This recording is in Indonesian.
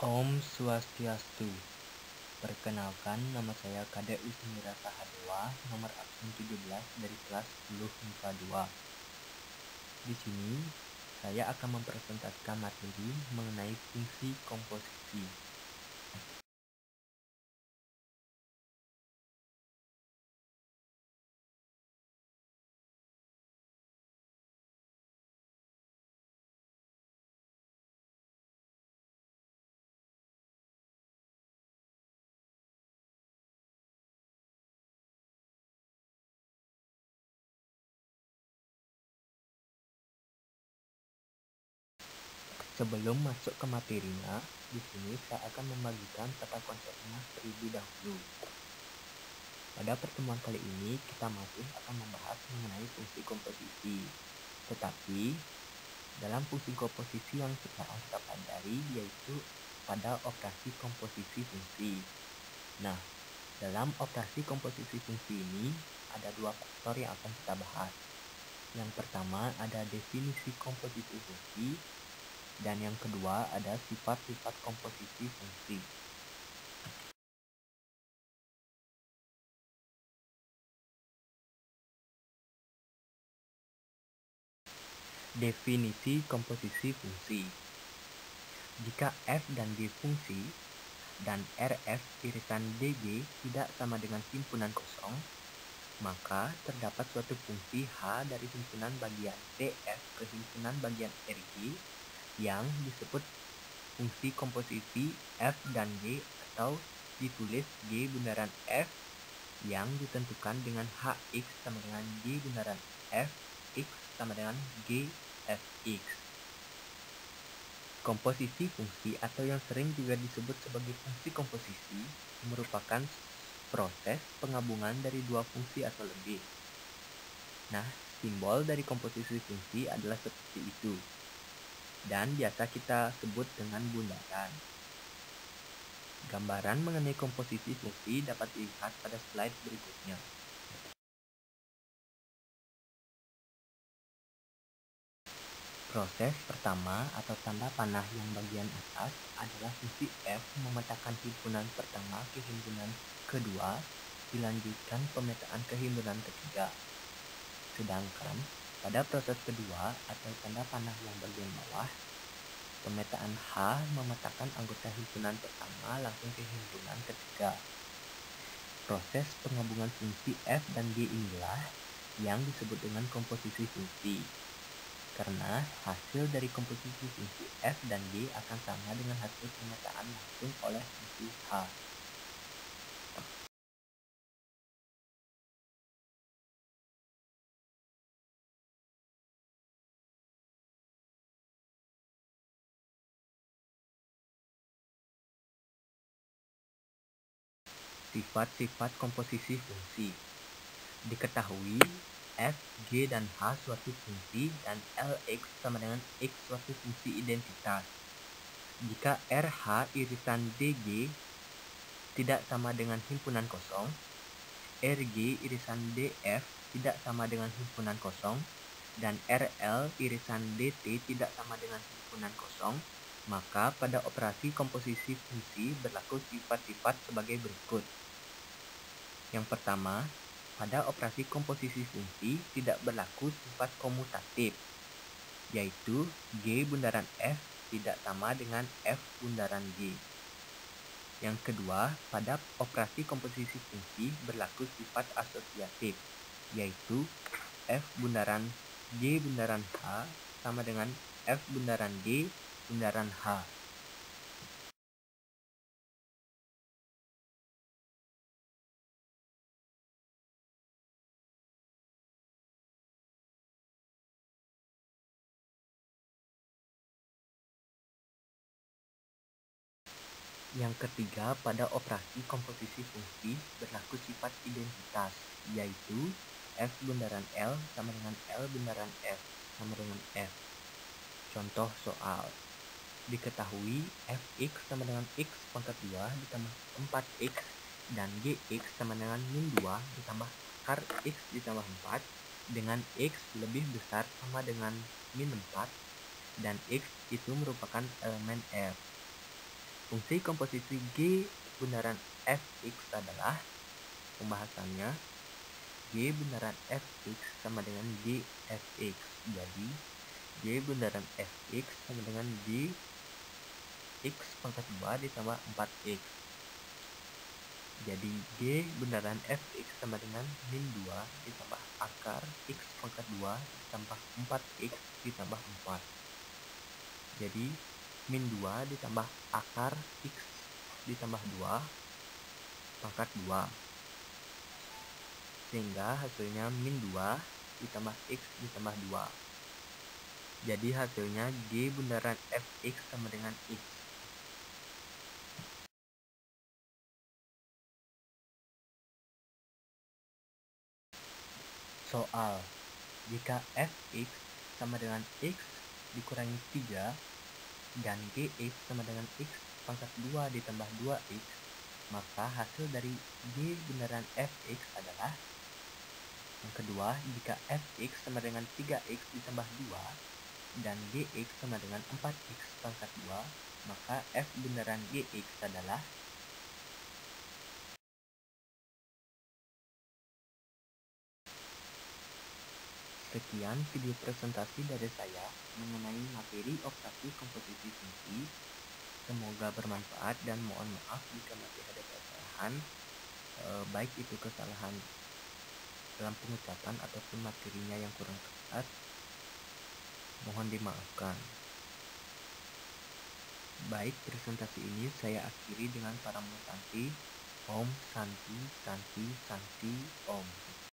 Om Swastiastu. Perkenalkan, nama saya Kade Wismira Sahadewa, nomor absen 17 dari kelas 10 MIPA 2. Di sini, saya akan mempresentasikan materi mengenai fungsi komposisi. Sebelum masuk ke materinya, di sini saya akan membagikan tata konsepnya terlebih dahulu. Pada pertemuan kali ini, kita masih akan membahas mengenai fungsi komposisi. Tetapi, dalam fungsi komposisi yang sekarang kita pelajari yaitu pada operasi komposisi fungsi. Nah, dalam operasi komposisi fungsi ini ada dua faktor yang akan kita bahas. Yang pertama ada definisi komposisi fungsi dan yang kedua ada sifat-sifat komposisi fungsi. Definisi komposisi fungsi. Jika f dan g fungsi dan Rf irisan dg tidak sama dengan himpunan kosong, maka terdapat suatu fungsi H dari himpunan bagian Df ke himpunan bagian Rg yang disebut fungsi komposisi f dan g atau ditulis G bundaran f yang ditentukan dengan Hx sama dengan G bundaran f, x sama dengan G fx. Komposisi fungsi atau yang sering juga disebut sebagai fungsi komposisi merupakan proses penggabungan dari dua fungsi atau lebih. Nah, simbol dari komposisi fungsi adalah seperti itu. Dan biasa kita sebut dengan bundaran. Gambaran mengenai komposisi fungsi dapat dilihat pada slide berikutnya. Proses pertama atau tanda panah yang bagian atas adalah fungsi f memetakan himpunan pertama ke himpunan kedua, dilanjutkan pemetaan ke himpunan ketiga. Sedangkan pada proses kedua atau tanda panah yang bagian bawah, pemetaan H memetakan anggota himpunan pertama langsung ke himpunan ketiga. Proses penggabungan fungsi f dan g inilah yang disebut dengan komposisi fungsi. Karena hasil dari komposisi fungsi f dan g akan sama dengan hasil pemetaan langsung oleh fungsi H. Sifat-sifat komposisi fungsi. Diketahui f, g, dan h suatu fungsi dan Lx sama dengan x suatu fungsi identitas. Jika RH irisan dg tidak sama dengan himpunan kosong, Rg irisan df tidak sama dengan himpunan kosong, dan RL irisan dt tidak sama dengan himpunan kosong, maka pada operasi komposisi fungsi berlaku sifat-sifat sebagai berikut. Yang pertama, pada operasi komposisi fungsi tidak berlaku sifat komutatif, yaitu G bundaran F tidak sama dengan F bundaran G. Yang kedua, pada operasi komposisi fungsi berlaku sifat asosiatif, yaitu F bundaran G bundaran H sama dengan F bundaran G bundaran H. Yang ketiga, pada operasi komposisi fungsi berlaku sifat identitas, yaitu F bundaran L sama dengan L bundaran F sama dengan F. Contoh soal. Diketahui fx sama dengan x pangkat 2 ditambah 4x dan gx sama dengan min 2 ditambah akar x ditambah 4 dengan x lebih besar sama dengan min 4 dan x itu merupakan elemen f. Fungsi komposisi G bundaran fx adalah pembahasannya G bundaran fx sama dengan G fx. Jadi G bundaran fx sama dengan G x pangkat 2 ditambah 4x. Jadi G bundaran fx sama dengan min 2 ditambah akar x pangkat 2 ditambah 4x ditambah 4. Jadi min 2 ditambah akar x ditambah 2 pangkat 2. Sehingga hasilnya min 2 ditambah x ditambah 2. Jadi hasilnya G bundaran fx sama dengan x. Soal, jika fx sama dengan x dikurangi 3 dan gx sama dengan x pangkat 2 ditambah 2x, maka hasil dari G bundaran fx adalah yang kedua, jika fx sama dengan 3x ditambah 2 dan gx sama dengan 4x pangkat 2, maka f bundaran gx adalah. Sekian video presentasi dari saya mengenai materi operasi komposisi fungsi. Semoga bermanfaat dan mohon maaf jika masih ada kesalahan, baik itu kesalahan dalam pengucapan ataupun materinya yang kurang tepat. Mohon dimaafkan. Baik, presentasi ini saya akhiri dengan para mutanti. Om Santi Santi Santi Om.